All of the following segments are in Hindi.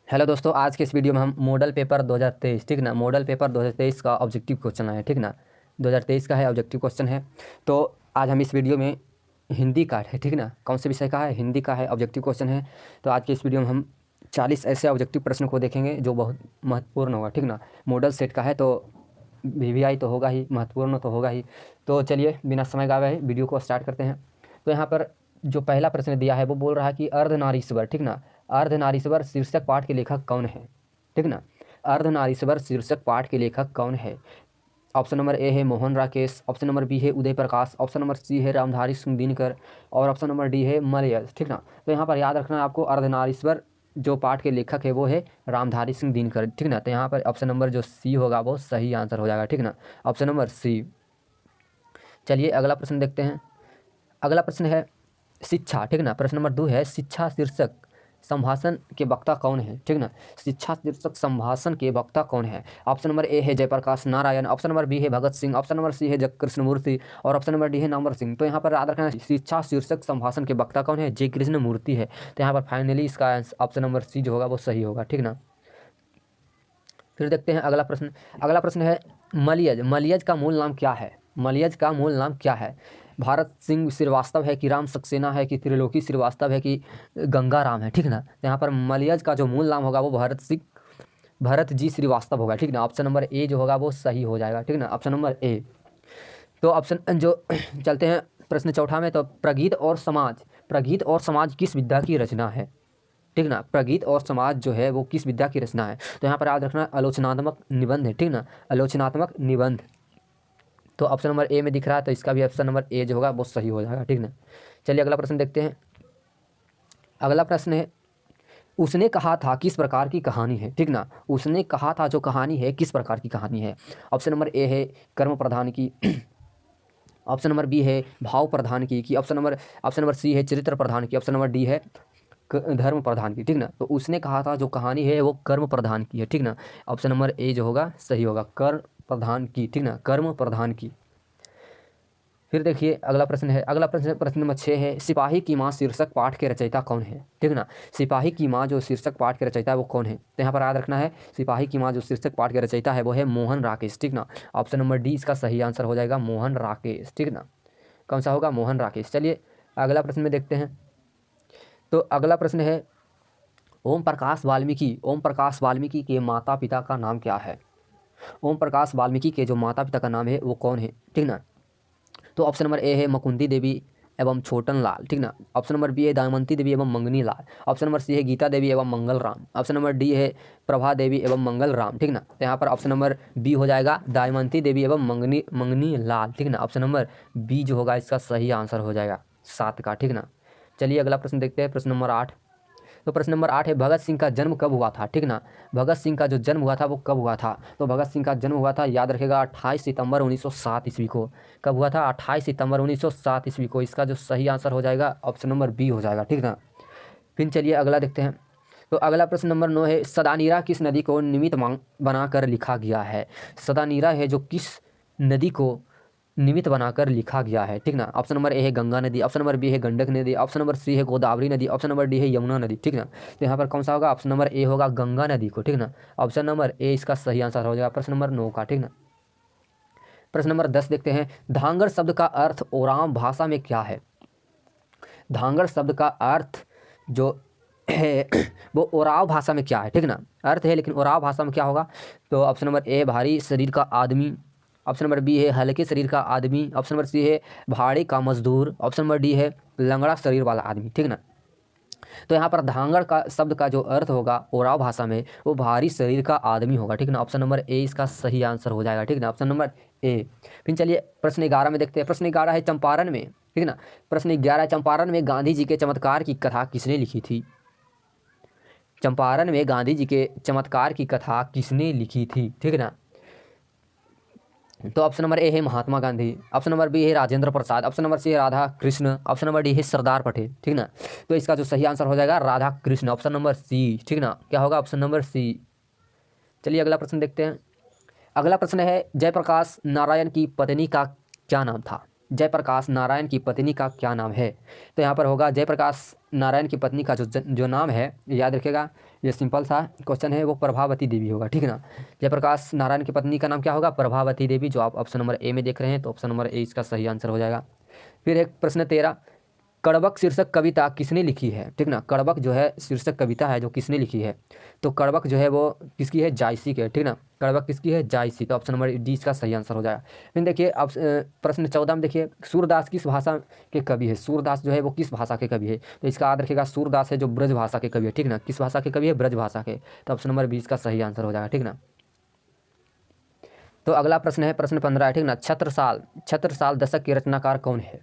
हेलो दोस्तों, आज के इस वीडियो में हम मॉडल पेपर 2023 ठीक ना, मॉडल पेपर 2023 का ऑब्जेक्टिव क्वेश्चन है ठीक ना। 2023 का है, ऑब्जेक्टिव क्वेश्चन है। तो आज हम इस वीडियो में हिंदी का है ठीक ना, कौन से विषय का है, हिंदी का है, ऑब्जेक्टिव क्वेश्चन है। तो आज के इस वीडियो में हम 40 ऐसे ऑब्जेक्टिव प्रश्न को देखेंगे जो बहुत महत्वपूर्ण होगा ठीक ना। मॉडल सेट का है तो VVI तो होगा ही, महत्वपूर्ण तो होगा ही। तो चलिए बिना समय गवाए वीडियो को स्टार्ट करते हैं। तो यहाँ पर जो पहला प्रश्न दिया है वो बोल रहा है कि अर्धनारीश्वर ठीक ना, अर्धनारीश्वर शीर्षक पाठ के लेखक कौन है ठीक ना। अर्धनारीश्वर शीर्षक पाठ के लेखक कौन है। ऑप्शन नंबर ए है Mohan Rakesh, option number B है उदय प्रकाश, ऑप्शन नंबर सी है रामधारी सिंह दिनकर और ऑप्शन नंबर डी है मलयज ठीक ना। तो यहाँ पर याद रखना है आपको, अर्धनारीश्वर जो पाठ के लेखक है वो है रामधारी सिंह दिनकर ठीक ना। तो यहाँ पर ऑप्शन नंबर जो सी होगा वो सही आंसर हो जाएगा ठीक ना, ऑप्शन नंबर सी। चलिए अगला प्रश्न देखते हैं। अगला प्रश्न है शिक्षा ठीक ना, प्रश्न नंबर 2 है शिक्षा शीर्षक संभाषण के वक्ता कौन है ठीक ना। शिक्षा शीर्षक संभाषण के वक्ता कौन है। ऑप्शन नंबर ए है Jayaprakash Narayan, option number B है Bhagat Singh, option number C है जय कृष्णमूर्ति और ऑप्शन नंबर डी है नामवर सिंह। तो यहाँ पर याद रखना शिक्षा शीर्षक संभाषण के वक्ता कौन है, जय कृष्णमूर्ति है। तो यहाँ पर फाइनली इसका ऑप्शन नंबर सी जो होगा वो सही होगा ठीक ना। फिर देखते हैं अगला प्रश्न। अगला प्रश्न है मलयज, मलयज का मूल नाम क्या है। मलयज का मूल नाम क्या है। भारत सिंह श्रीवास्तव है कि राम सक्सेना है कि त्रिलोकी श्रीवास्तव है कि गंगा राम है ठीक ना। तो यहाँ पर मलयज का जो मूल नाम होगा वो भरत जी श्रीवास्तव होगा ठीक ना। ऑप्शन नंबर ए जो होगा वो सही हो जाएगा ठीक ना, ऑप्शन नंबर ए। तो ऑप्शन जो चलते हैं प्रश्न चौथा में। तो प्रगीत और समाज, प्रगीत और समाज किस विद्या की रचना है ठीक ना। प्रगीत और समाज जो है वो किस विद्या की रचना है। तो यहाँ पर याद रखना आलोचनात्मक निबंध है ठीक ना, आलोचनात्मक निबंध। तो ऑप्शन नंबर ए में दिख रहा है तो इसका भी ऑप्शन नंबर ए जो होगा वो सही हो जाएगा ठीक ना। चलिए अगला प्रश्न देखते हैं। अगला प्रश्न है उसने कहा था किस प्रकार की कहानी है ठीक ना। उसने कहा था जो कहानी है किस प्रकार की कहानी है। ऑप्शन नंबर ए है कर्म प्रधान की, ऑप्शन नंबर बी है भाव प्रधान की ऑप्शन नंबर सी है चरित्र प्रधान की, ऑप्शन नंबर डी है धर्म प्रधान की ठीक ना। तो उसने कहा था जो कहानी है वो कर्म प्रधान की है ठीक ना। ऑप्शन नंबर ए जो होगा सही होगा, कर्म प्रधान की ठीक ना, कर्म प्रधान की। फिर देखिए अगला प्रश्न है। अगला प्रश्न प्रश्न नंबर 6 है सिपाही की माँ शीर्षक पाठ के रचयिता कौन है ठीक ना। सिपाही की माँ जो शीर्षक पाठ के रचयिता है वो कौन है। तो यहाँ पर याद रखना है सिपाही की माँ जो शीर्षक पाठ के रचयिता है वो है मोहन राकेश ठीक ना। ऑप्शन नंबर डी इसका सही आंसर हो जाएगा, मोहन राकेश ठीक ना। कौन सा होगा, मोहन राकेश। चलिए अगला प्रश्न में देखते हैं। तो अगला प्रश्न है ओम प्रकाश वाल्मीकि, ओम प्रकाश वाल्मीकि के माता पिता का नाम क्या है। ओम प्रकाश वाल्मीकि के जो माता पिता का नाम है वो कौन है ठीक ना। तो ऑप्शन नंबर ए है मुकुंदी देवी एवं छोटन लाल ठीक ना। ऑप्शन नंबर बी है दमयंती देवी एवं मंगनी लाल, ऑप्शन नंबर सी है गीता देवी एवं Mangal Ram, option number D है प्रभा देवी एवं मंगल राम ठीक ना। तो यहाँ पर ऑप्शन नंबर बी हो जाएगा दमयंती देवी एवं मंगनी लाल ठीक ना। ऑप्शन नंबर बी जो होगा इसका सही आंसर हो जाएगा 7 का ठीक ना। चलिए अगला प्रश्न देखते हैं, प्रश्न नंबर 8। तो प्रश्न नंबर 8 है भगत सिंह का जन्म कब हुआ था ठीक ना। भगत सिंह का जो जन्म हुआ था वो कब हुआ था। तो भगत सिंह का जन्म हुआ था, याद रखेगा 28 सितंबर 1907 ईस्वी को। कब हुआ था, 28 सितंबर 1907 ईस्वी को। इसका जो सही आंसर हो जाएगा ऑप्शन नंबर बी हो जाएगा ठीक ना। फिर चलिए अगला देखते हैं। तो अगला प्रश्न नंबर 9 है सदानीरा किस नदी को निमित्त बनाकर लिखा गया है। सदानीरा है जो किस नदी को निमित्त बनाकर लिखा गया है ठीक ना। ऑप्शन नंबर ए है गंगा नदी, ऑप्शन नंबर बी है गंडक नदी, ऑप्शन नंबर सी है गोदावरी नदी, ऑप्शन नंबर डी है यमुना नदी ठीक ना। तो यहाँ पर कौन सा होगा, ऑप्शन नंबर ए होगा गंगा नदी को ठीक ना। ऑप्शन नंबर ए इसका सही आंसर हो जाएगा प्रश्न नंबर 9 का ठीक ना। प्रश्न नंबर 10 देखते हैं। धांगड़ शब्द का अर्थ ओराम भाषा में क्या है। धांगड़ शब्द का अर्थ जो है वो ओराव भाषा में क्या है ठीक ना। अर्थ है लेकिन ओराव भाषा में क्या होगा। तो ऑप्शन नंबर ए भारी शरीर का आदमी, ऑप्शन नंबर बी है हल्के शरीर का आदमी, ऑप्शन नंबर सी है भाड़े का मजदूर, ऑप्शन नंबर डी है लंगड़ा शरीर वाला आदमी ठीक ना। तो यहाँ पर धांगड़ का शब्द का जो अर्थ होगा ओराव भाषा में वो भारी शरीर का आदमी होगा ठीक ना। ऑप्शन नंबर ए इसका सही आंसर हो जाएगा ठीक ना, ऑप्शन नंबर ए। फिर चलिए प्रश्न 11 में देखते हैं। प्रश्न 11 है चंपारण में ठीक ना। प्रश्न 11 चंपारण में गांधी जी के चमत्कार की कथा किसने लिखी थी। चंपारण में गांधी जी के चमत्कार की कथा किसने लिखी थी ठीक ना। तो ऑप्शन नंबर ए है Mahatma Gandhi, option number B है Rajendra Prasad, option number C है Radha Krishna, option number D है सरदार पटेल ठीक ना। तो इसका जो सही आंसर हो जाएगा Radha Krishna, option number C ठीक ना। क्या होगा, ऑप्शन नंबर सी। चलिए अगला प्रश्न देखते हैं। अगला प्रश्न है जयप्रकाश नारायण की पत्नी का क्या नाम था। जयप्रकाश नारायण की पत्नी का क्या नाम है? तो यहाँ पर होगा जयप्रकाश नारायण की पत्नी का जो नाम है, याद रखिएगा, ये सिंपल सा क्वेश्चन है, वो प्रभावती देवी होगा, ठीक है ना। जयप्रकाश नारायण की पत्नी का नाम क्या होगा? प्रभावती देवी, जो आप ऑप्शन नंबर ए में देख रहे हैं। तो ऑप्शन नंबर ए इसका सही आंसर हो जाएगा। फिर एक प्रश्न 13, कड़बक शीर्षक कविता किसने लिखी है? ठीक ना, कड़बक जो है शीर्षक कविता है जो किसने लिखी है? तो कड़बक जो है वो किसकी है? जायसी की है, ठीक ना। कड़बक किसकी है? जायसी। तो ऑप्शन नंबर डी इसका सही आंसर हो जाएगा। फिर देखिए अब प्रश्न 14 में देखिए, सूरदास किस भाषा के कवि है? सूरदास जो है वो किस भाषा के कवि है? तो इसका याद रखिएगा, सूरदास है जो ब्रज भाषा के कवि है, ठीक ना। किस भाषा के कवि है? ब्रज भाषा के। तो ऑप्शन नंबर 20 का सही आंसर हो जाएगा, ठीक ना। तो अगला प्रश्न है प्रश्न 15 है, ठीक ना। छत्रसाल दशक के रचनाकार कौन है?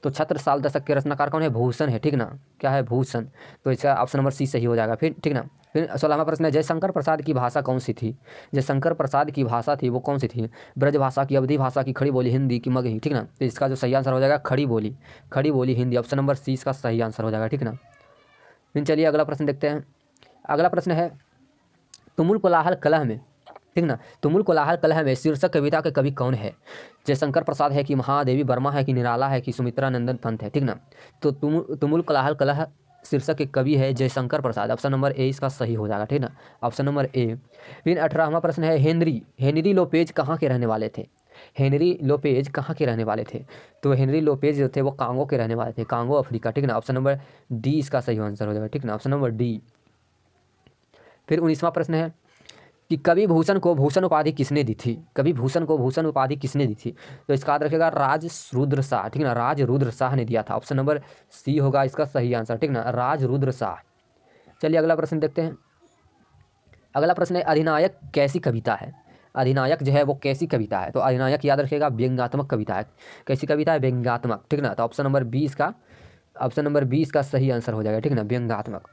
तो छत्रसाल दशक के रचनाकार कौन है? भूषण है, ठीक ना। क्या है? भूषण। तो इसका ऑप्शन नंबर सी सही हो जाएगा। फिर ठीक ना। फिर 16वां प्रश्न है, जयशंकर प्रसाद की भाषा कौन सी थी? जयशंकर प्रसाद की भाषा थी वो कौन सी थी? ब्रज भाषा की, अवधी भाषा की, खड़ी बोली, हिंदी की, मगही, ठीक ना। तो इसका जो सही आंसर हो जाएगा खड़ी बोली, खड़ी बोली हिंदी। ऑप्शन नंबर सी इसका सही आंसर हो जाएगा, ठीक ना। फिर चलिए अगला प्रश्न देखते हैं। अगला प्रश्न है, तुमुल कोलाहल कलह में, ठीक ना, तुमुल कोलाहल कलह में शीर्षक कविता के कवि कौन है? जयशंकर प्रसाद है कि महादेवी वर्मा है कि निराला है कि सुमित्रा नंदन पंत है, ठीक ना। तो तुमुल कोलाहल कलह शीर्षक के कवि है जयशंकर प्रसाद। ऑप्शन नंबर ए इसका सही हो जाएगा, ठीक ना। ऑप्शन नंबर ए। फिर 18वां प्रश्न है, हेनरी लोपेज कहाँ के रहने वाले थे? हेनरी लोपेज कहाँ के रहने वाले थे? तो हेनरी लोपेज जो थे वो कांगो के रहने वाले थे, कांगो अफ्रीका, ठीक ना। ऑप्शन नंबर डी इसका सही आंसर हो जाएगा, ठीक ना। Option number D. फिर 19वां प्रश्न है कि कवि भूषण को भूषण उपाधि किसने दी थी? कवि भूषण को भूषण उपाधि किसने दी थी? तो इसका याद रखिएगा, राज रुद्र शाह, ठीक ना, राज रुद्र शाह ने दिया था। ऑप्शन नंबर सी होगा इसका सही आंसर, ठीक ना, राज रुद्र शाह। चलिए अगला प्रश्न देखते हैं। अगला प्रश्न है, अधिनायक कैसी कविता है? अधिनायक जो है वो कैसी कविता है? तो अधिनायक याद रखिएगा व्यंग्यात्मक कविता है। कैसी कविता है? व्यंग्यात्मक, ठीक ना। तो ऑप्शन नंबर 20 का सही आंसर हो जाएगा, ठीक ना, व्यंग्यात्मक।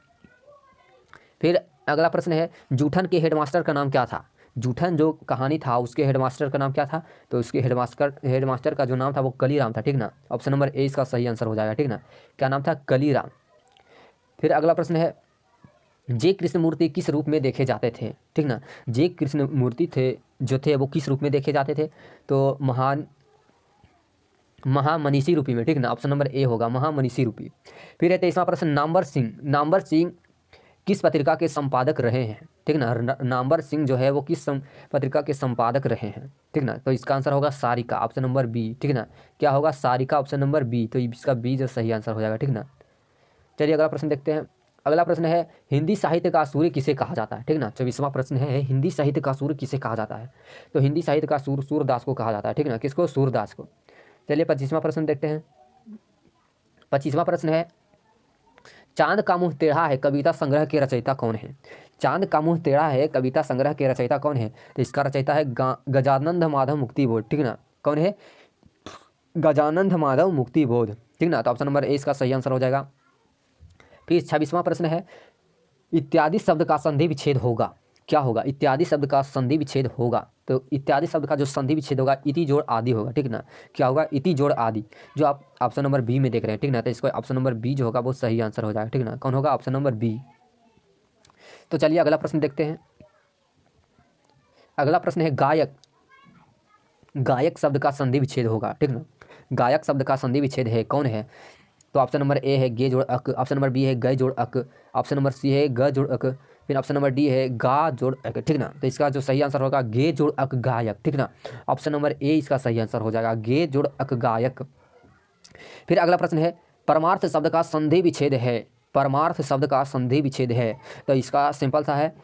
फिर अगला प्रश्न है, जूठन के हेडमास्टर का नाम क्या था? जूठन जो कहानी था उसके हेडमास्टर का नाम क्या था? तो उसके हेडमास्टर का जो नाम था वो कलीराम था, ठीक ना। ऑप्शन नंबर ए इसका सही आंसर हो जाएगा, ठीक ना। क्या नाम था? कलीराम। फिर अगला प्रश्न है, जे कृष्णमूर्ति किस रूप में देखे जाते थे? ठीक ना, जे कृष्णमूर्ति थे वो किस रूप में देखे जाते थे? तो महामनीषी रूपी में, ठीक ना। ऑप्शन नंबर ए होगा, महामनीषी रूपी। फिर है 23वां प्रश्न, नामवर सिंह किस पत्रिका के संपादक रहे हैं? ठीक ना, नामवर सिंह जो है वो किस पत्रिका के संपादक रहे हैं? ठीक ना, तो इसका आंसर होगा सारिका, ऑप्शन नंबर बी, ठीक ना। क्या होगा? Sarika, option number B. तो इसका बी जो सही आंसर हो जाएगा, ठीक ना। चलिए अगला प्रश्न देखते हैं। अगला प्रश्न है, हिंदी साहित्य का सूर्य किसे कहा जाता है? ठीक ना, 24वां प्रश्न है, हिंदी साहित्य का सूर्य किसे कहा जाता है? तो हिंदी साहित्य का सूर्य सूरदास को कहा जाता है, ठीक ना। किसको? सूरदास को। चलिए 25वां प्रश्न देखते हैं। 25वां प्रश्न है, चांद का मुंह टेढ़ा है कविता संग्रह के रचयिता कौन है? चांद का मुंह टेढ़ा है कविता संग्रह के रचयिता कौन है? तो इसका रचयिता है गजानंद माधव मुक्तिबोध, ठीक ना। कौन है? गजानंद माधव मुक्तिबोध, ठीक ना। तो ऑप्शन नंबर ए इसका सही आंसर हो जाएगा। फिर 26वां प्रश्न है, इत्यादि शब्द का संधि विच्छेद होगा, क्या होगा? इत्यादि शब्द का संधि विच्छेद होगा। तो इत्यादि शब्द का जो संधि विच्छेद होगा इति जोड़ आदि होगा, ठीक ना। क्या होगा? इति जोड़ आदि, जो आप ऑप्शन नंबर बी में देख रहे हैं, ठीक ना। तो इसको ऑप्शन नंबर बी जो होगा वो सही आंसर हो जाएगा, ठीक ना। कौन होगा? Option number B. तो चलिए अगला प्रश्न देखते हैं। अगला प्रश्न है, गायक शब्द का संधि विच्छेद होगा, ठीक ना। गायक शब्द का संधि विच्छेद है, कौन है? तो ऑप्शन नंबर ए है गे जोड़ अक, ऑप्शन नंबर बी है गय जोड़ अक, ऑप्शन नंबर सी है ग जोड़ अक, फिर ऑप्शन नंबर डी है गा जोड़ अक, ठीक ना। तो इसका जो सही आंसर होगा गे जोड़ अक गायक, ठीक ना। ऑप्शन नंबर ए इसका सही आंसर हो जाएगा, गे जोड़ अक गायक। फिर अगला प्रश्न है, परमार्थ शब्द का संधि विच्छेद है, परमार्थ शब्द का संधि विच्छेद है। तो इसका सिंपल सा है,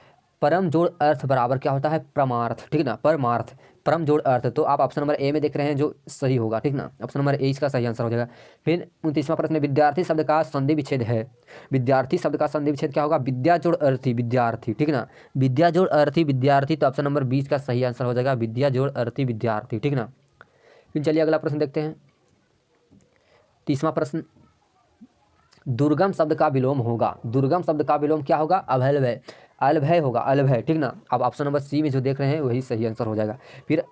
परम जोड़ अर्थ बराबर क्या होता है? परमार्थ, ठीक ना। परमार्थ, परम जोड़ अर्थ। तो आप ऑप्शन नंबर ए में देख रहे हैं जो सही होगा, ठीक ना। ऑप्शन नंबर ए इसका सही आंसर हो जाएगा। फिर 29वां प्रश्न, विद्यार्थी शब्द का संधि विच्छेद है, विद्यार्थी शब्द का संधि विच्छेद क्या होगा? विद्या जोड़ अर्थी विद्यार्थी, ठीक ना। विद्या जोड़ अर्थी विद्यार्थी। तो ऑप्शन नंबर 20 का सही आंसर हो जाएगा, विद्या जोड़ अर्थी विद्यार्थी, ठीक ना। फिर चलिए अगला प्रश्न देखते हैं। 30वां प्रश्न, दुर्गम शब्द का विलोम होगा, दुर्गम शब्द का विलोम क्या होगा? अलभय, अलभय होगा, अलभय, ठीक ना। अब ऑप्शन नंबर सी में जो देख रहे हैं वही सही आंसर हो जाएगा। फिर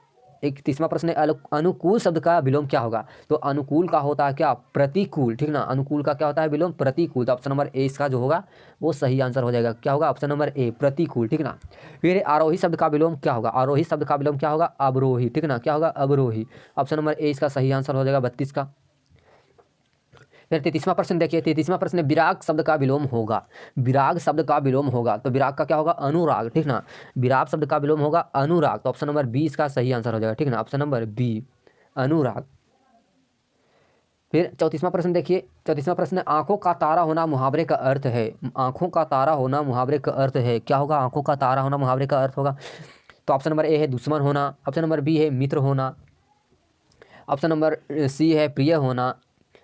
31वां प्रश्न है अनुकूल शब्द का विलोम क्या होगा? तो अनुकूल का होता है क्या? प्रतिकूल, ठीक ना। अनुकूल का क्या होता है विलोम? प्रतिकूल। तो ऑप्शन नंबर ए इसका जो होगा वो सही आंसर हो जाएगा। क्या होगा? ऑप्शन नंबर ए प्रतिकूल, ठीक ना। फिर आरोही शब्द का विलोम क्या होगा? आरोही शब्द का विलोम क्या होगा? अवरोही, ठीक ना। क्या होगा? अवरोही। ऑप्शन नंबर ए इसका सही आंसर हो जाएगा 32 का। फिर 33वां प्रश्न देखिए, 33वां प्रश्न है विराग शब्द का विलोम होगा। विराग शब्द का विलोम होगा तो विराग का क्या होगा? अनुराग, ठीक ना। विराग शब्द का विलोम होगा अनुराग। तो ऑप्शन नंबर बी इसका सही आंसर हो जाएगा, ठीक ना। ऑप्शन नंबर बी अनुराग। फिर 34वां प्रश्न देखिए, 34वां प्रश्न आंखों का तारा होना मुहावरे का अर्थ है। आंखों का तारा होना मुहावरे का अर्थ है। क्या होगा? आंखों का तारा होना मुहावरे का अर्थ होगा। तो ऑप्शन नंबर ए है दुश्मन होना, ऑप्शन नंबर बी है मित्र होना, ऑप्शन नंबर सी है प्रिय होना,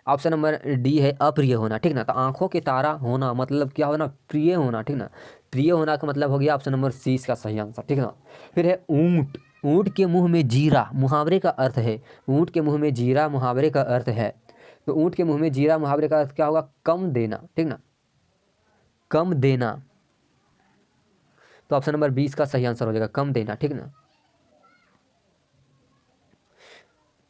ऑप्शन नंबर डी है अप्रिय होना, ठीक ना। तो आंखों के तारा होना मतलब क्या होना? प्रिय होना, ठीक ना। प्रिय होना का मतलब हो गया ऑप्शन नंबर सी इसका सही आंसर, ठीक ना। फिर है ऊंट। ऊंट के मुंह में जीरा मुहावरे का अर्थ है। ऊंट के मुंह में जीरा मुहावरे का अर्थ है। तो ऊंट के मुंह में जीरा मुहावरे का अर्थ क्या होगा? कम देना, ठीक ना। कम देना। तो ऑप्शन नंबर 20 का सही आंसर हो जाएगा कम देना, ठीक ना।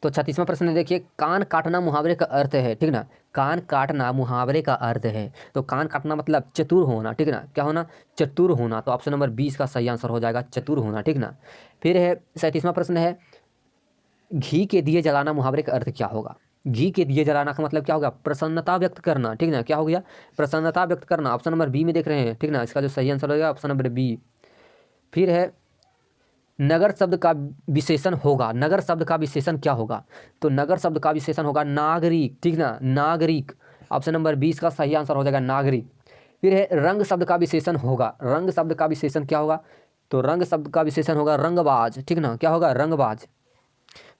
तो 36वां प्रश्न देखिए कान काटना मुहावरे का अर्थ है, ठीक ना। कान काटना मुहावरे का अर्थ है। तो कान काटना मतलब चतुर होना, ठीक ना। क्या होना? चतुर होना। तो ऑप्शन नंबर 20 का सही आंसर हो जाएगा चतुर होना, ठीक ना। फिर है 37वां प्रश्न है घी के दिए जलाना मुहावरे का अर्थ क्या होगा? घी के दिए जलाना का मतलब क्या होगा? प्रसन्नता व्यक्त करना, ठीक ना। क्या हो गया? प्रसन्नता व्यक्त करना। ऑप्शन नंबर बी में देख रहे हैं, ठीक ना। इसका जो सही आंसर होगा ऑप्शन नंबर बी। फिर है नगर शब्द का विशेषण होगा। नगर शब्द का विशेषण क्या होगा? तो नगर शब्द का विशेषण होगा नागरिक, ठीक ना। नागरिक। ऑप्शन नंबर 20 का सही आंसर हो जाएगा नागरिक। फिर है रंग शब्द का विशेषण होगा। रंग शब्द का विशेषण क्या होगा? तो रंग शब्द का विशेषण होगा रंगबाज, ठीक ना। क्या होगा? रंगबाज।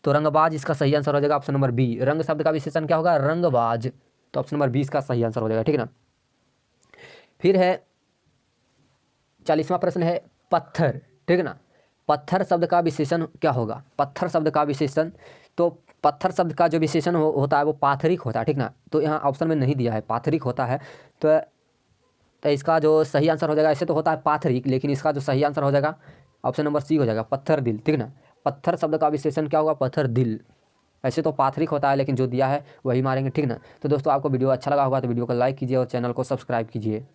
तो रंगबाज इसका सही आंसर हो जाएगा ऑप्शन नंबर बी। रंग शब्द का विशेषण क्या होगा? रंगबाज। तो ऑप्शन नंबर 20 का सही आंसर हो जाएगा, ठीक ना। फिर है 40वां प्रश्न है पत्थर, ठीक ना। पत्थर शब्द का विशेषण क्या होगा? पत्थर शब्द का विशेषण, तो पत्थर शब्द का जो विशेषण होता है वो पाथरिक होता है, ठीक ना। तो यहाँ ऑप्शन में नहीं दिया है, पाथरिक होता है। तो इसका जो सही आंसर हो जाएगा, ऐसे तो होता है पाथरिक, लेकिन इसका जो सही आंसर हो जाएगा ऑप्शन नंबर सी हो जाएगा पत्थर दिल, ठीक ना। पत्थर शब्द का विशेषण क्या होगा? पत्थर दिल। ऐसे तो पाथरिक होता है लेकिन जो दिया है वही मारेंगे, ठीक ना। तो दोस्तों आपको वीडियो अच्छा लगा होगा तो वीडियो को लाइक कीजिए और चैनल को सब्सक्राइब कीजिए।